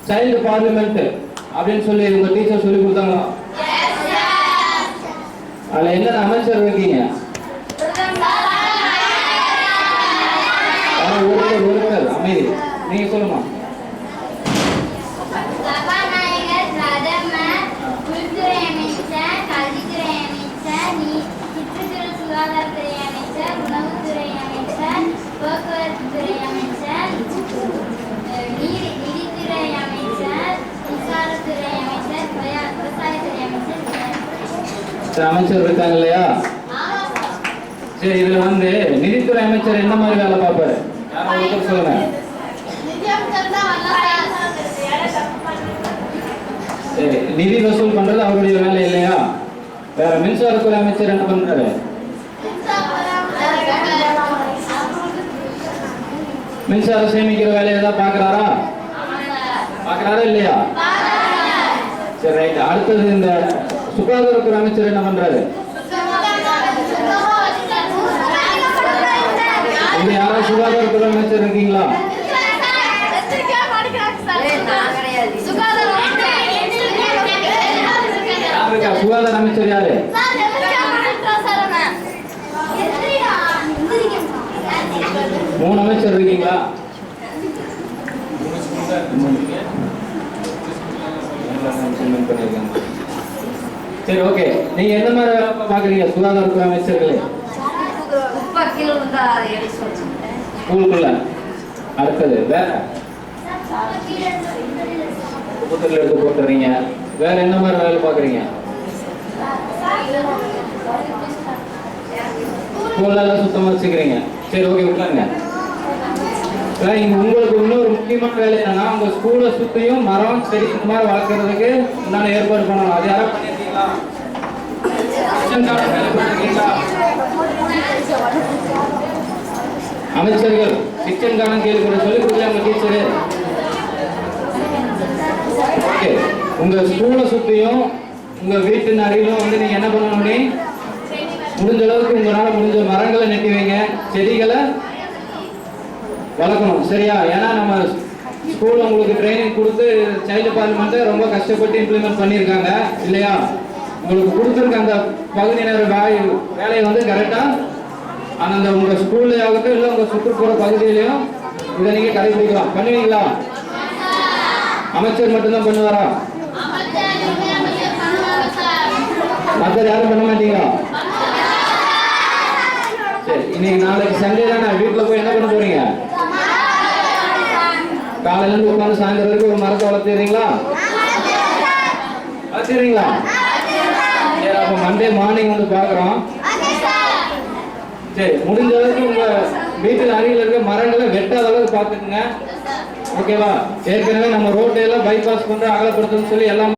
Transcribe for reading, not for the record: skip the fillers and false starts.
Child parliament அப்படின்னு சொல்லி உங்க டீச்சர் சொல்லி கொடுத்தாங்களா? அதுல என்ன அமைச்சர் இருக்கீங்க? ஒருத்தர் அமைதி. நீங்க சொல்லுமா? சுகாதாரத்துறை அமைச்சர், உணவுத்துறை அமைச்சர், போக்குவரத்துறை அமைச்சர், நிதித்துறை அமைச்சர், மின்சாரத்துறை அமைச்சர், விவசாயத்துறை அமைச்சர். அமைச்சர் இருக்காங்க இல்லையா? சரி, இதுல வந்து நிதித்துறை அமைச்சர் என்ன மாதிரி வேலை பார்ப்பாரு? யாரும் சொல்லுங்க. சரி, நிதி வசூல் பண்றது அவருடைய வேலை இல்லையா? வேற மின்சாரத்துறை அமைச்சர் என்ன பண்றாரு? மின்சாரம் சேமிக்கிற வேலையை ஏதாவது பாக்குறாரா? பாக்குறாரா இல்லையா? சரி, ரைட். அடுத்தது இந்த சுகாதாரத்துறை அமைச்சர் என்ன பண்றாரு? இங்க யாராவது சுகாதாரத்துறை அமைச்சர் இருக்கீங்களா? சுகாதார அமைச்சர் யாரு? மூணு அமைச்சர் இருக்கீங்களா? சரி, ஓகே. நீங்க எந்த மாதிரி பாக்குறீங்க சுகாதாரத்துறை அமைச்சர்களே? ஸ்கூலுக்குள்ள. அடுத்தது வேற புத்தகத்துல எடுத்து போட்டுறீங்க. வேற என்ன மாதிரி வேலை பாக்குறீங்க? ஸ்கூல்ல எல்லாம் சுத்தமா வச்சுக்கிறீங்க. சரி, ஓகே, உட்காருங்க. உங்களுக்கு இன்னொரு முக்கியமான வேலை என்னன்னா, உங்க ஸ்கூலை சுத்தியும் மரம் செடி இந்த மாதிரி வளர்க்கறதுக்கு உண்டான ஏற்பாடு பண்ணணும். அது யாரா பண்ணிருக்கீங்களா? அமைச்சர்கள் கிச்சன் கார்டன் கேள்வி சொல்லி கொடுக்கல உங்க டீச்சரு. ஓகே, உங்க ஸ்கூலை சுத்தியும் உங்க வீட்டின் அருகிலும் வந்து நீங்க என்ன பண்ணணும்? முடிஞ்ச அளவுக்கு உங்களால முடிஞ்ச மரங்களை நட்டி வைங்க, செடிகளை வளர்க்கணும். சரியா? ஏன்னா நம்ம ஸ்கூல்ல உங்களுக்கு ட்ரைனிங் கொடுத்து சைல்டு பார்லிமெண்ட்டை ரொம்ப கஷ்டப்பட்டு இம்ப்ளிமெண்ட் பண்ணியிருக்காங்க இல்லையா? உங்களுக்கு கொடுத்துருக்க அந்த பகுதி நேர வேலையை வந்து கரெக்டா அந்த உங்க ஸ்கூல்ல ஆகட்டும் இல்லை உங்க சுற்றுப்புற பகுதியிலையும் இதை நீங்க கடைபிடிக்கலாம். பண்ணுவீங்களா? அமைச்சர் மட்டும்தான் பண்ணுவாரா? மற்ற யாரும் பண்ண மாட்டீங்களா? சரி, இன்னைக்கு நாளைக்கு சண்டே தானே. வீட்டுல போய் என்ன பண்ண போறீங்க? காலையில இருந்து உட்காந்து சாயந்தரம் வரைக்கும் ஒரு மரத்தை வளர்த்துறீங்களா? வளர்த்துறீங்களா? சரி, அப்ப மண்டே மார்னிங் வந்து பாக்குறோம். சரி, முடிஞ்ச அளவுக்கு உங்க வீட்டில் அருகில் இருக்க மரங்களை வெட்டாத அளவுக்கு பாத்துக்குங்க. ஓகேவா? ஏற்கனவே நம்ம ரோட்டையெல்லாம் பைபாஸ் பண்ற அகலப்படுத்தணும்னு சொல்லி எல்லாம்